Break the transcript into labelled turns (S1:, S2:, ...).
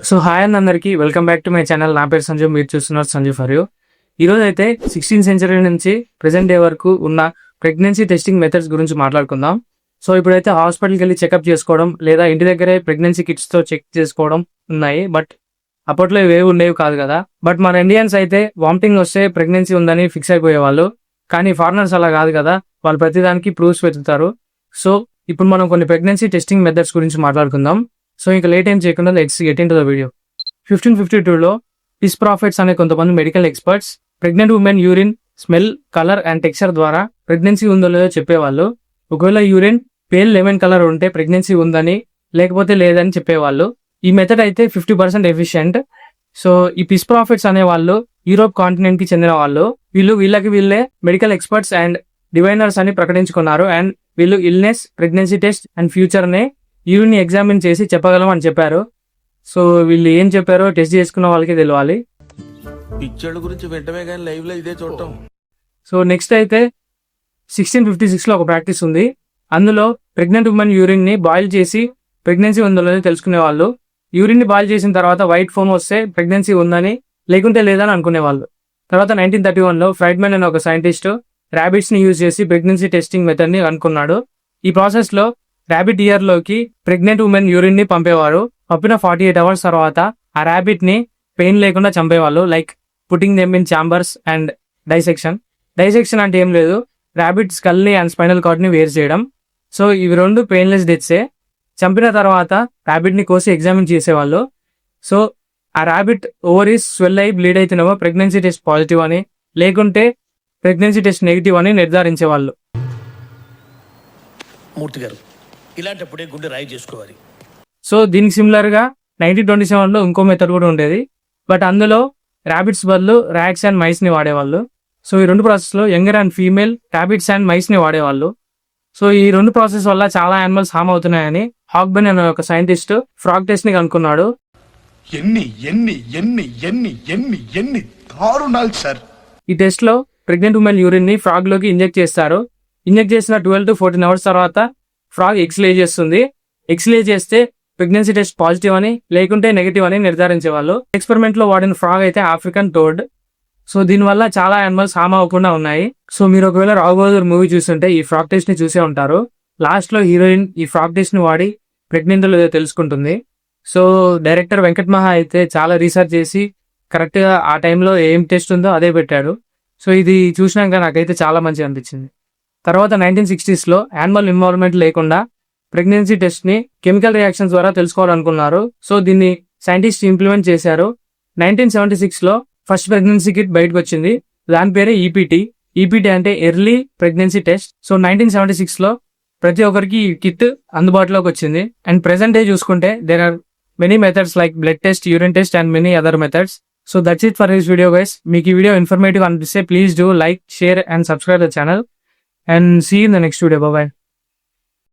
S1: So hi and అందరికీ welcome back to my channel. నా పేరు సంజు, మీరు చూస్తున్నారు సంజు ఫర్ యూ. ఈరోజు అయితే 16th సెంచరీ నుంచి ప్రెసెంట్ డే వరకు ఉన్న ప్రెగ్నెన్సీ టెస్టింగ్ మెథడ్స్ గురించి మాట్లాడుకుందాం. సో ఇప్పుడైతే హాస్పిటల్కి వెళ్ళి చెకప్ చేసుకోవడం లేదా ఇంటి దగ్గరే ప్రెగ్నెన్సీ కిట్స్తో చెక్ చేసుకోవడం ఉన్నాయి. బట్ అప్పట్లో ఇవేవి ఉండేవి కాదు కదా. బట్ మన ఇండియన్స్ అయితే వామిటింగ్ వస్తే ప్రెగ్నెన్సీ ఉందని ఫిక్స్ అయిపోయేవాళ్ళు. కానీ ఫారినర్స్ అలా కాదు కదా, వాళ్ళు ప్రతిదానికి ప్రూఫ్స్ వెతుకుతారు. సో ఇప్పుడు మనం కొన్ని ప్రెగ్నెన్సీ టెస్టింగ్ మెథడ్స్ గురించి మాట్లాడుకుందాం. సో ఇంకా లేట్ ఏం చేయకుండా let's get into the video. 1552లో పిస్ ప్రాఫిట్స్ అనే కొంతమంది medical experts pregnant women urine smell, colour and texture ద్వారా ప్రెగ్నెన్సీ ఉందో లేదో చెప్పేవాళ్ళు. ఒకవేళ యూరిన్ పేల్ లెమన్ కలర్ ఉంటే ప్రెగ్నెన్సీ ఉందని, లేకపోతే లేదని చెప్పేవాళ్ళు. ఈ మెథడ్ అయితే 50% ఎఫిషియంట్. సో ఈ పిస్ ప్రాఫిట్స్ అనే వాళ్ళు యూరోప్ కాంటినెంట్ కి చెందిన వాళ్ళు. వీళ్ళే మెడికల్ ఎక్స్పర్ట్స్ అండ్ డివైనర్స్ అని ప్రకటించుకున్నారు. అండ్ వీళ్ళు illness, pregnancy test and future నే యూరిన్ ఎగ్జామిన్ చేసి చెప్పగలం అని చెప్పారు. సో వీళ్ళు ఏం చెప్పారో టెస్ట్ చేసుకున్న వాళ్ళకి తెలియాలి.
S2: పిక్చర్ల గురించి వెంటనే కానీ లైవ్ లో ఇదే చూడటం.
S1: సో నెక్స్ట్ అయితే 1656లో ఒక ప్రాక్టీస్ ఉంది. అందులో ప్రెగ్నెంట్ ఉమెన్ యూరిన్ ని బాయిల్ చేసి ప్రెగ్నెన్సీ ఉందో లేదో తెలుసుకునే వాళ్ళు. యూరిన్ ని బాయిల్ చేసిన తర్వాత వైట్ ఫోమ్ వస్తే ప్రెగ్నెన్సీ ఉందని, లేకుంటే లేదని అనుకునేవాళ్ళు. తర్వాత 1931లో ఫ్రైడ్మెన్ అనే ఒక సైంటిస్ట్ ర్యాబిట్స్ ని యూజ్ చేసి ప్రెగ్నెన్సీ టెస్టింగ్ మెథడ్ ని అనుకున్నాడు. ఈ ప్రాసెస్ లో ర్యాబిట్ ఇయర్ లోకి ప్రెగ్నెంట్ ఉమెన్ యూరిన్ ని పంపేవారు. పంపిన 48 hours తర్వాత ఆ ర్యాబిట్ ని పెయిన్ లేకుండా చంపేవాళ్ళు. Like putting them in chambers and dissection అంటే ఏం లేదు, ర్యాబిట్ స్కల్ ని అండ్ స్పైనల్ కార్డ్ ని వేరు చేయడం. సో ఇవి రెండు పెయిన్లెస్ డెత్సే. చంపిన తర్వాత ర్యాబిట్ ని కోసి ఎగ్జామిన్ చేసేవాళ్ళు. సో ఆ ర్యాబిట్ ఓవరీస్ స్వెల్ అయి బ్లీడ్ అయితేనేమో ప్రెగ్నెన్సీ టెస్ట్ పాజిటివ్ అని, లేకుంటే ప్రెగ్నెన్సీ టెస్ట్ నెగిటివ్ అని నిర్ధారించేవాళ్ళు.
S2: మూర్తి గారు, ఇలాంటప్పుడే గుండె రాయి చేసుకోవాలి.
S1: సో దీనికి సిమిలర్ గా 1927లో ఇంకో మెథడ్ కూడా ఉండేది. బట్ అందులో ర్యాబిట్స్ బదులు ర్యాట్స్ అండ్ మైస్ ని వాడేవాళ్ళు. సో ఈ రెండు ప్రాసెస్ లో younger and female rabbits and mice ని వాడేవాళ్ళు. సో ఈ రెండు ప్రాసెస్ వల్ల చాలా యానిమల్స్ హామ్ అవుతున్నాయని హాగ్బెన్ అనే ఒక సైంటిస్ట్ ఫ్రాగ్ టెస్ట్ ని కనుక్కున్నాడు.
S3: ఎన్ని ఎన్ని ఎన్ని ఎన్ని ఎన్ని ఎన్ని దారుణాలు సార్.
S1: ఈ టెస్ట్ లో ప్రెగ్నెంట్ ఉమెన్ యూరిన్ ని ఫ్రాగ్ లోకి ఇంజెక్ట్ చేస్తారు. ఇంజెక్ట్ చేసిన 12 to 14 hours తర్వాత ఫ్రాగ్ ఎగ్స్ లే చేస్తుంది. ఎగ్స్ లే చేస్తే ప్రెగ్నెన్సీ టెస్ట్ పాజిటివ్ అని, లేకుంటే నెగిటివ్ అని నిర్ధారించేవాళ్ళు. ఎక్స్పెరిమెంట్ లో వాడిన ఫ్రాగ్ అయితే ఆఫ్రికన్ టోడ్. సో దీనివల్ల చాలా యానిమల్స్ హామ్ అవ్వకుండా ఉన్నాయి. సో మీరు ఒకవేళ రావు బహదూర్ మూవీ చూస్తుంటే ఈ ఫ్రాగ్ టెస్ట్ ని చూసే ఉంటారు. లాస్ట్ లో హీరోయిన్ ఈ ఫ్రాగ్ టెస్ట్ ని వాడి ప్రెగ్నెంట్ లేదో తెలుసుకుంటుంది. సో డైరెక్టర్ వెంకట్ మహా అయితే చాలా రీసెర్చ్ చేసి కరెక్ట్ గా ఆ టైంలో ఏం టెస్ట్ ఉందో అదే పెట్టాడు. సో ఇది చూసినాక నాకైతే చాలా మంచిగా అనిపించింది. తర్వాత 1960sలో యానిమల్ ఇన్వాల్వ్మెంట్ లేకుండా ప్రెగ్నెన్సీ టెస్ట్ ని కెమికల్ రియాక్షన్స్ ద్వారా తెలుసుకోవాలనుకున్నారు. సో దీన్ని సైంటిస్ట్ ఇంప్లిమెంట్ చేశారు. 1976లో ఫస్ట్ ప్రెగ్నెన్సీ కిట్ బయటకు వచ్చింది. దాని పేరే ఈపీటీ అంటే ఎర్లీ ప్రెగ్నెన్సీ టెస్ట్. సో 1976లో ప్రతి ఒక్కరికి ఈ కిట్ అందుబాటులోకి వచ్చింది. అండ్ ప్రెసెంట్ డే చూసుకుంటే there are many methods like blood test, urine test and many other methods. So that's it for this video guys. మీకు ఈ వీడియో ఇన్ఫర్మేటివ్ అనిపిస్తే please do like, share and subscribe the channel. And see you in the next video. Bye bye.